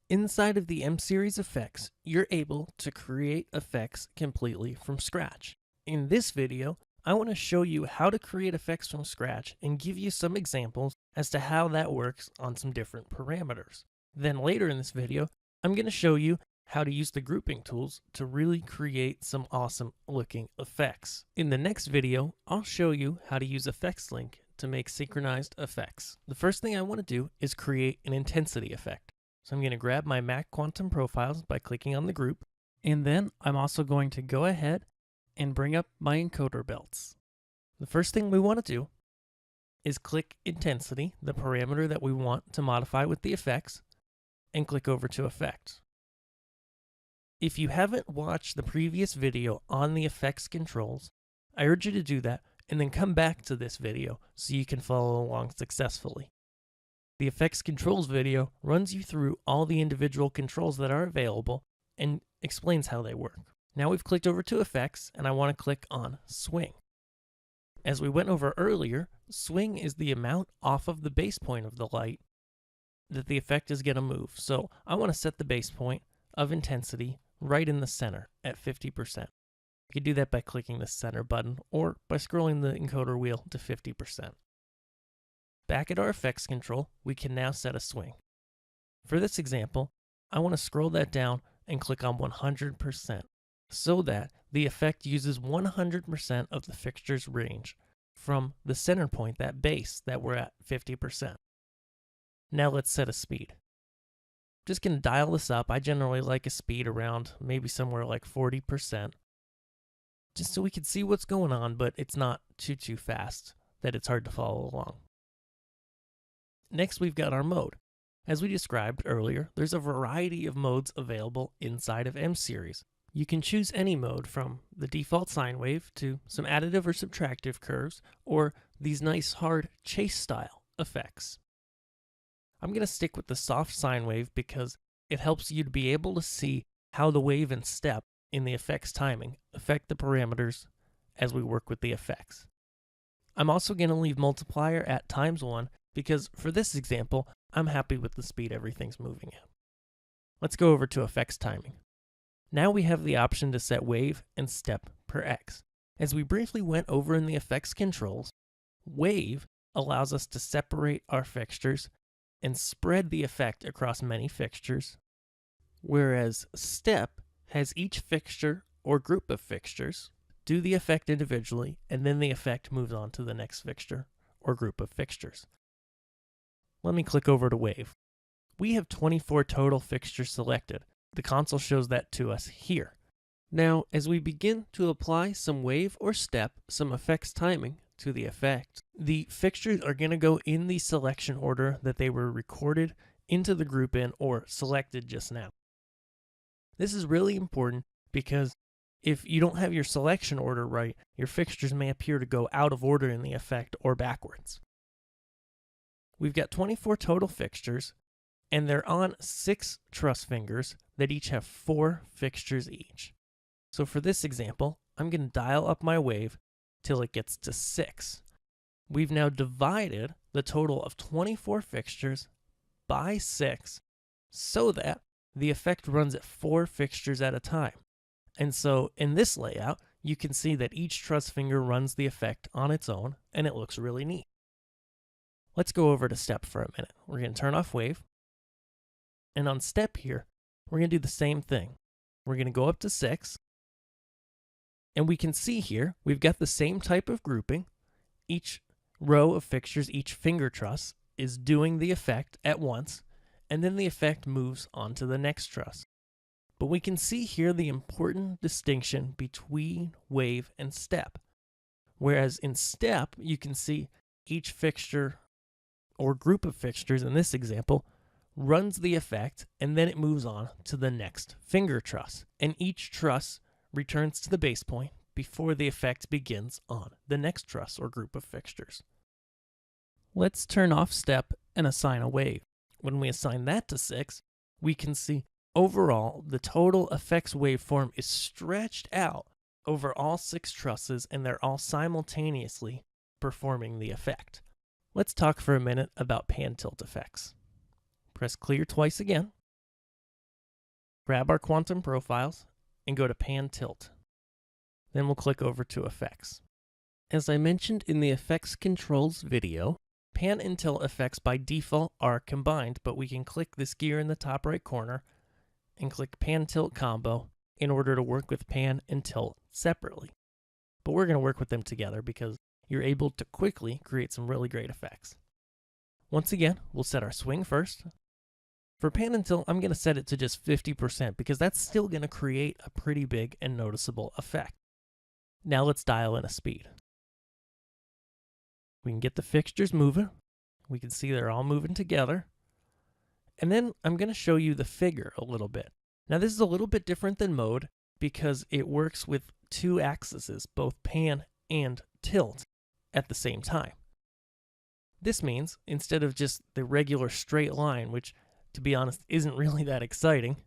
Inside of the M-Series effects, you're able to create effects completely from scratch. In this video, I want to show you how to create effects from scratch and give you some examples as to how that works on some different parameters. Then later in this video, I'm going to show you how to use the grouping tools to really create some awesome looking effects. In the next video, I'll show you how to use EffectsLink to make synchronized effects. The first thing I want to do is create an intensity effect. So I'm going to grab my Mac Quantum Profiles by clicking on the group, and then I'm also going to go ahead and bring up my encoder belts. The first thing we want to do is click Intensity, the parameter that we want to modify with the effects, and click over to Effects. If you haven't watched the previous video on the effects controls, I urge you to do that and then come back to this video so you can follow along successfully. The effects controls video runs you through all the individual controls that are available and explains how they work. Now we've clicked over to effects and I want to click on swing. As we went over earlier, swing is the amount off of the base point of the light that the effect is going to move. So I want to set the base point of intensity right in the center at 50%. You can do that by clicking the center button or by scrolling the encoder wheel to 50%. Back at our effects control, we can now set a swing. For this example, I want to scroll that down and click on 100% so that the effect uses 100% of the fixture's range from the center point, that base that we're at 50%. Now let's set a speed. Just going to dial this up. I generally like a speed around maybe somewhere like 40%, just so we can see what's going on, but it's not too fast that it's hard to follow along. Next, we've got our mode. As we described earlier, there's a variety of modes available inside of M-Series. You can choose any mode from the default sine wave to some additive or subtractive curves, or these nice hard chase style effects. I'm going to stick with the soft sine wave because it helps you to be able to see how the wave and step in the effects timing affect the parameters as we work with the effects. I'm also going to leave multiplier at ×1 because for this example, I'm happy with the speed everything's moving at. Let's go over to effects timing. Now we have the option to set wave and step per x. As we briefly went over in the effects controls, wave allows us to separate our fixtures and spread the effect across many fixtures, whereas step has each fixture or group of fixtures do the effect individually, and then the effect moves on to the next fixture or group of fixtures. Let me click over to wave. We have 24 total fixtures selected. The console shows that to us here. Now, as we begin to apply some wave or step, some effects timing to the effect, the fixtures are going to go in the selection order that they were recorded into the group in or selected just now. This is really important because if you don't have your selection order right, your fixtures may appear to go out of order in the effect or backwards. We've got 24 total fixtures, and they're on 6 truss fingers that each have 4 fixtures each. So for this example, I'm going to dial up my wave till it gets to 6. We've now divided the total of 24 fixtures by 6 so that the effect runs at 4 fixtures at a time. And so in this layout, you can see that each truss finger runs the effect on its own, and it looks really neat. Let's go over to step for a minute. We're going to turn off wave. And on step here, we're going to do the same thing. We're going to go up to 6. And we can see here, we've got the same type of grouping. Each row of fixtures, each finger truss is doing the effect at once, and then the effect moves on to the next truss. But we can see here the important distinction between wave and step. Whereas in step, you can see each fixture or group of fixtures in this example runs the effect, and then it moves on to the next finger truss. And each truss returns to the base point before the effect begins on the next truss or group of fixtures. Let's turn off step and assign a wave. When we assign that to 6, we can see overall the total effects waveform is stretched out over all 6 trusses, and they're all simultaneously performing the effect. Let's talk for a minute about pan tilt effects. Press clear twice again. grab our quantum profiles and go to Pan Tilt. Then we'll click over to Effects. As I mentioned in the Effects Controls video, Pan and Tilt effects by default are combined, but we can click this gear in the top right corner and click Pan Tilt Combo in order to work with Pan and Tilt separately. But we're going to work with them together because you're able to quickly create some really great effects. Once again, we'll set our swing first. For Pan and Tilt, I'm going to set it to just 50% because that's still going to create a pretty big and noticeable effect. Now let's dial in a speed. We can get the fixtures moving. We can see they're all moving together. And then I'm going to show you the figure a little bit. Now this is a little bit different than mode because it works with two axes, both pan and tilt, at the same time. This means instead of just the regular straight line, which to be honest isn't really that exciting,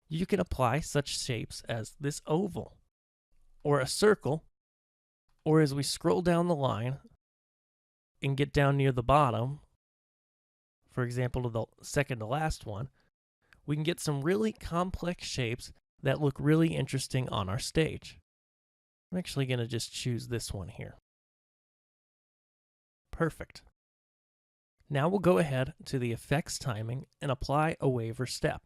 you can apply such shapes as this oval, or a circle, or as we scroll down the line and get down near the bottom, for example to the second to last one, we can get some really complex shapes that look really interesting on our stage. I'm actually going to just choose this one here. Perfect. Now we'll go ahead to the effects timing and apply a wave or step.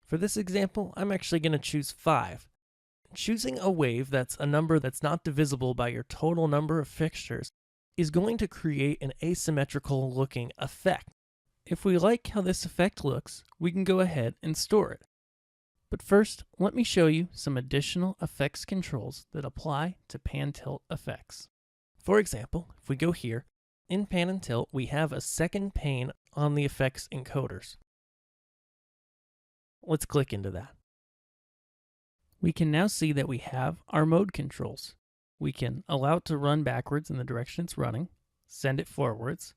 For this example, I'm actually going to choose 5. Choosing a wave that's a number that's not divisible by your total number of fixtures is going to create an asymmetrical looking effect. If we like how this effect looks, we can go ahead and store it. But first, let me show you some additional effects controls that apply to Pan Tilt effects. For example, if we go here, in Pan and Tilt, we have a second pane on the effects encoders. Let's click into that. We can now see that we have our mode controls. We can allow it to run backwards in the direction it's running, send it forwards.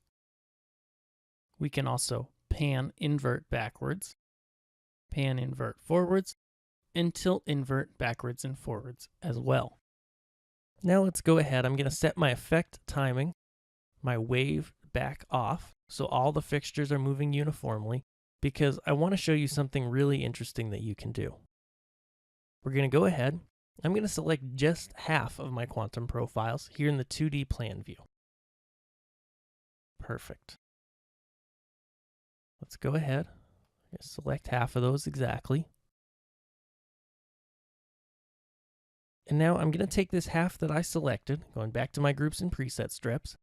We can also pan invert backwards, pan invert forwards, and tilt invert backwards and forwards as well. Now let's go ahead. I'm going to set my effect timing, my wave back off, so all the fixtures are moving uniformly, because I want to show you something really interesting that you can do. We're going to go ahead. I'm going to select just half of my quantum profiles here in the 2D plan view. Perfect. Let's go ahead. Select half of those exactly. And now I'm going to take this half that I selected, going back to my groups and preset strips,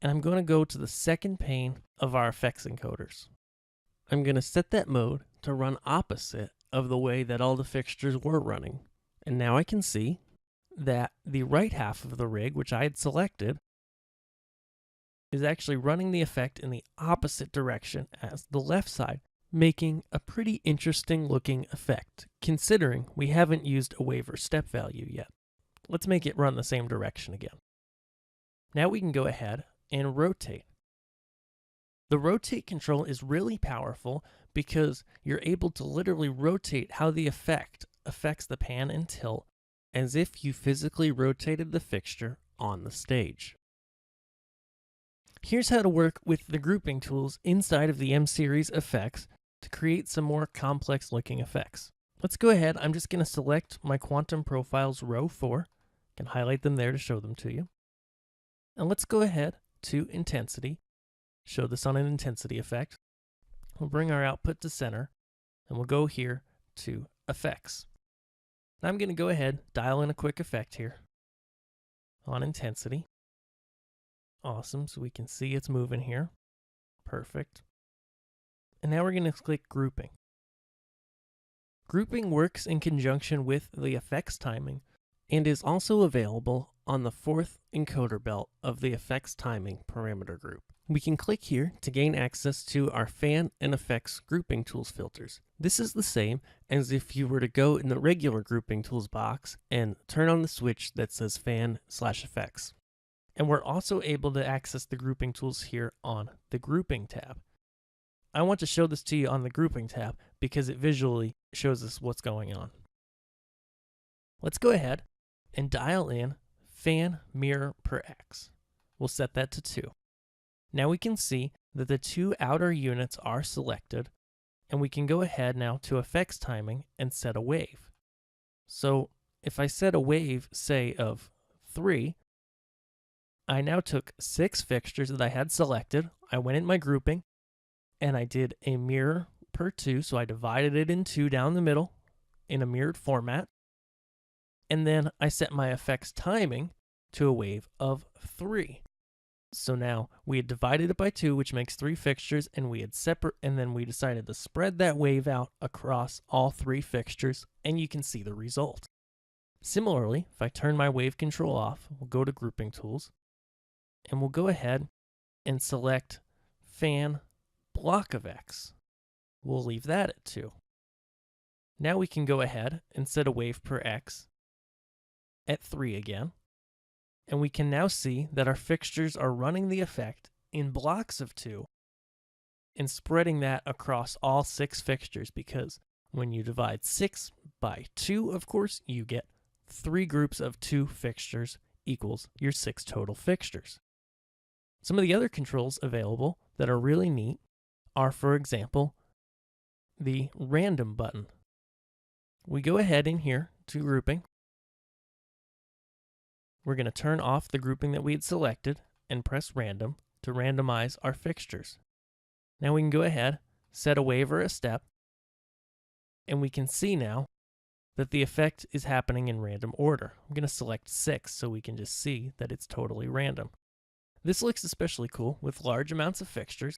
and I'm going to go to the second pane of our effects encoders. I'm going to set that mode to run opposite of the way that all the fixtures were running. And now I can see that the right half of the rig, which I had selected, is actually running the effect in the opposite direction as the left side, making a pretty interesting looking effect, considering we haven't used a wave or step value yet. Let's make it run the same direction again. Now we can go ahead and rotate. The rotate control is really powerful because you're able to literally rotate how the effect affects the pan and tilt as if you physically rotated the fixture on the stage. Here's how to work with the grouping tools inside of the M-Series effects to create some more complex looking effects. Let's go ahead. I'm just going to select my quantum profiles row 4. I can highlight them there to show them to you. And let's go ahead to intensity. Show this on an intensity effect. We'll bring our output to center, and we'll go here to effects. Now I'm going to go ahead, dial in a quick effect here on intensity. Awesome, so we can see it's moving here. Perfect. And now we're going to click grouping. Grouping works in conjunction with the effects timing and is also available on the 4th encoder belt of the effects timing parameter group. We can click here to gain access to our fan and effects grouping tools filters. This is the same as if you were to go in the regular grouping tools box and turn on the switch that says fan/effects. And we're also able to access the grouping tools here on the grouping tab. I want to show this to you on the grouping tab because it visually shows us what's going on. Let's go ahead and dial in fan mirror per X. We'll set that to 2. Now we can see that the two outer units are selected, and we can go ahead now to effects timing and set a wave. So if I set a wave, say of 3, I now took 6 fixtures that I had selected. I went in my grouping and I did a mirror per 2. So I divided it in 2 down the middle in a mirrored format. And then I set my effects timing to a wave of 3. So now we had divided it by 2, which makes 3 fixtures, and we had and then we decided to spread that wave out across all 3 fixtures, and you can see the result. Similarly, if I turn my wave control off, we'll go to grouping tools, and we'll go ahead and select fan block of X. We'll leave that at 2. Now we can go ahead and set a wave per X at 3 again. And we can now see that our fixtures are running the effect in blocks of 2 and spreading that across all 6 fixtures, because when you divide 6 by 2, of course, you get 3 groups of 2 fixtures equals your 6 total fixtures. Some of the other controls available that are really neat are, for example, the random button. We go ahead in here to grouping. We're going to turn off the grouping that we had selected and press random to randomize our fixtures. Now we can go ahead, set a wave or a step, and we can see now that the effect is happening in random order. I'm going to select 6 so we can just see that it's totally random. This looks especially cool with large amounts of fixtures.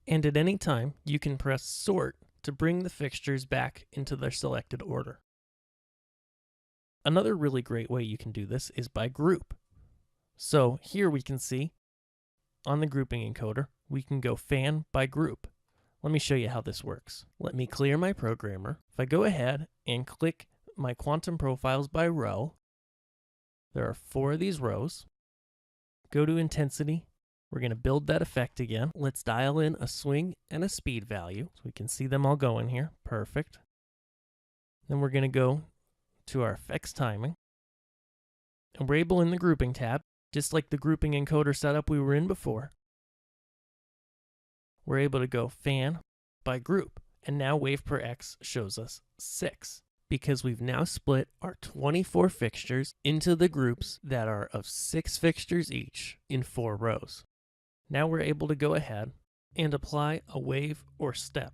And at any time, you can press sort to bring the fixtures back into their selected order. Another really great way you can do this is by group. So here we can see on the grouping encoder, we can go fan by group. Let me show you how this works. Let me clear my programmer. If I go ahead and click my quantum profiles by row, there are 4 of these rows. Go to intensity. We're going to build that effect again. Let's dial in a swing and a speed value so we can see them all going here. Perfect. Then we're going to go to our effects timing, and we're able in the grouping tab, just like the grouping encoder setup we were in before, we're able to go fan by group, and now wave per X shows us 6 because we've now split our 24 fixtures into the groups that are of 6 fixtures each in 4 rows. Now we're able to go ahead and apply a wave or step.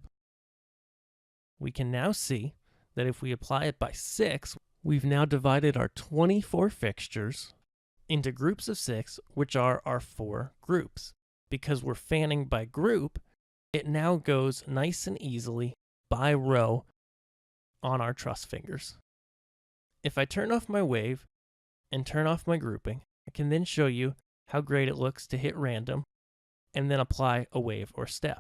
We can now see that if we apply it by 6, we've now divided our 24 fixtures into groups of 6, which are our 4 groups. Because we're fanning by group, it now goes nice and easily by row on our truss fingers. If I turn off my wave and turn off my grouping, I can then show you how great it looks to hit random and then apply a wave or step.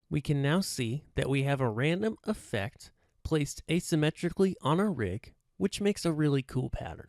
We can now see that we have a random effect placed asymmetrically on our rig, which makes a really cool pattern.